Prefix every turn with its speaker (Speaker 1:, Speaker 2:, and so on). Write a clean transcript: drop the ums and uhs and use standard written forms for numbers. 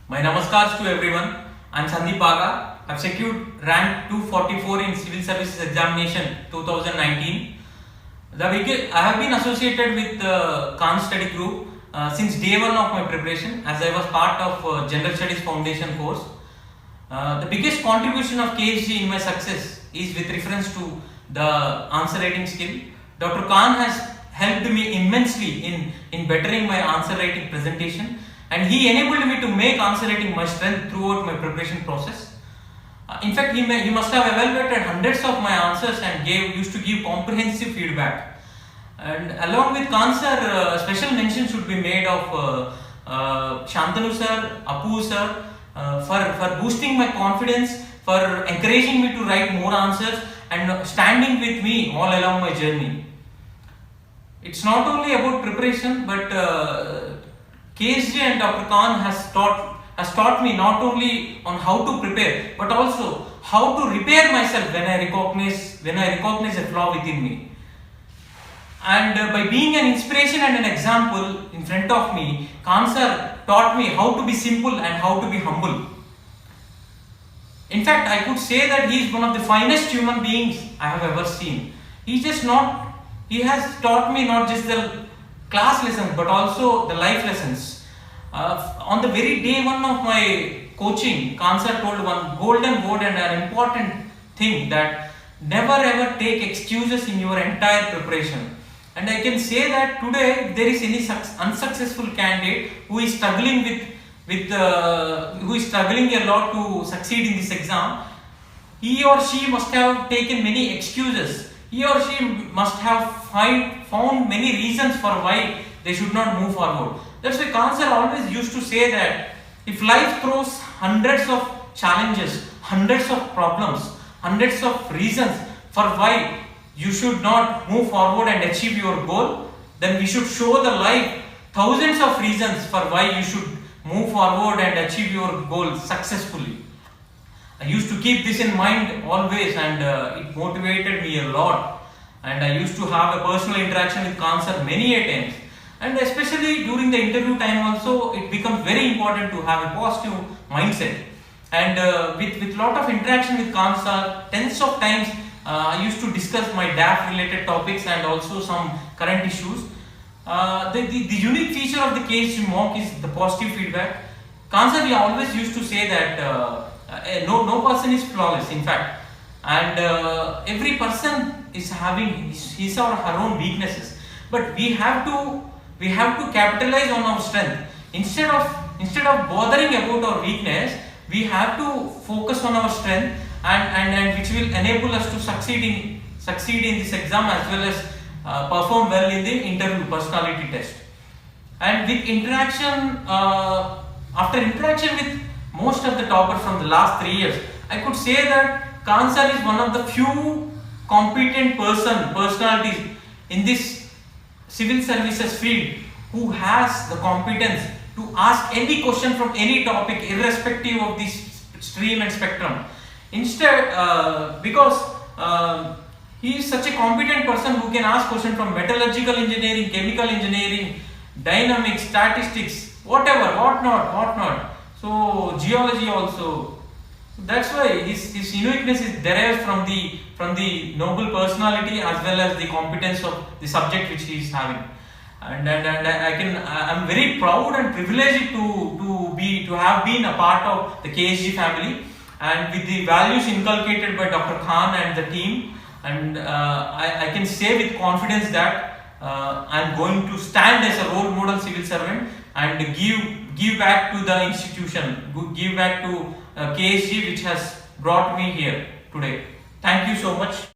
Speaker 1: My namaskars to everyone. I'm Sandeep Baga. I've secured rank 244 in Civil Services Examination 2019. I have been associated with the Khan Study Group since day one of my preparation, as I was part of General Studies Foundation course. The biggest contribution of KSG in my success is with reference to the answer writing skill. Dr. Khan has helped me immensely in bettering my answer writing presentation, and he enabled me to make answer writing my strength throughout my preparation process. In fact, he must have evaluated hundreds of my answers and used to give comprehensive feedback. And along with Khan sir, special mention should be made of Shantanu sir, Apu sir, for boosting my confidence, for encouraging me to write more answers and standing with me all along my journey. It's not only about preparation, but KSG and Dr. Khan has taught me not only on how to prepare, but also how to repair myself when I recognize a flaw within me. And by being an inspiration and an example in front of me, Khan sir taught me how to be simple and how to be humble. In fact, I could say that he is one of the finest human beings I have ever seen. He has taught me not just the class lessons but also the life lessons. On the very day one of my coaching, Khan sir told one golden word and an important thing, that never ever take excuses in your entire preparation. And I can say that today, if there is any unsuccessful candidate who is struggling who is struggling a lot to succeed in this exam, he or she must have taken many excuses. He or she must have found many reasons for why they should not move forward. That's why Khan sir always used to say that if life throws hundreds of challenges, hundreds of problems, hundreds of reasons for why you should not move forward and achieve your goal, then we should show the life thousands of reasons for why you should move forward and achieve your goal successfully. I used to keep this in mind always, and it motivated me a lot. And I used to have a personal interaction with Khan sir many a times. And especially during the interview time also, it becomes very important to have a positive mindset. And with lot of interaction with Khan sir, tens of times I used to discuss my DAF related topics and also some current issues. The unique feature of the KSG mock is the positive feedback. Khan sir always used to say that no person is flawless, in fact, and every person is having his or her own weaknesses, but we have to capitalize on our strength. Instead of bothering about our weakness, we have to focus on our strength, and which will enable us to succeed in this exam, as well as perform well in the interview personality test. And with after interaction with most of the toppers from the last 3 years, I could say that Khan sir is one of the few competent personalities in this civil services field who has the competence to ask any question from any topic, irrespective of this stream and spectrum. Instead, because he is such a competent person who can ask questions from metallurgical engineering, chemical engineering, dynamics, statistics, whatever, whatnot. So geology also. That's why his uniqueness is derived from the noble personality as well as the competence of the subject which he is having. And I'm very proud and privileged to have been a part of the KSG family, and with the values inculcated by Dr. Khan and the team. And I can say with confidence that I'm going to stand as a role model civil servant and give back to the institution, give back to KSG, which has brought me here today. Thank you so much.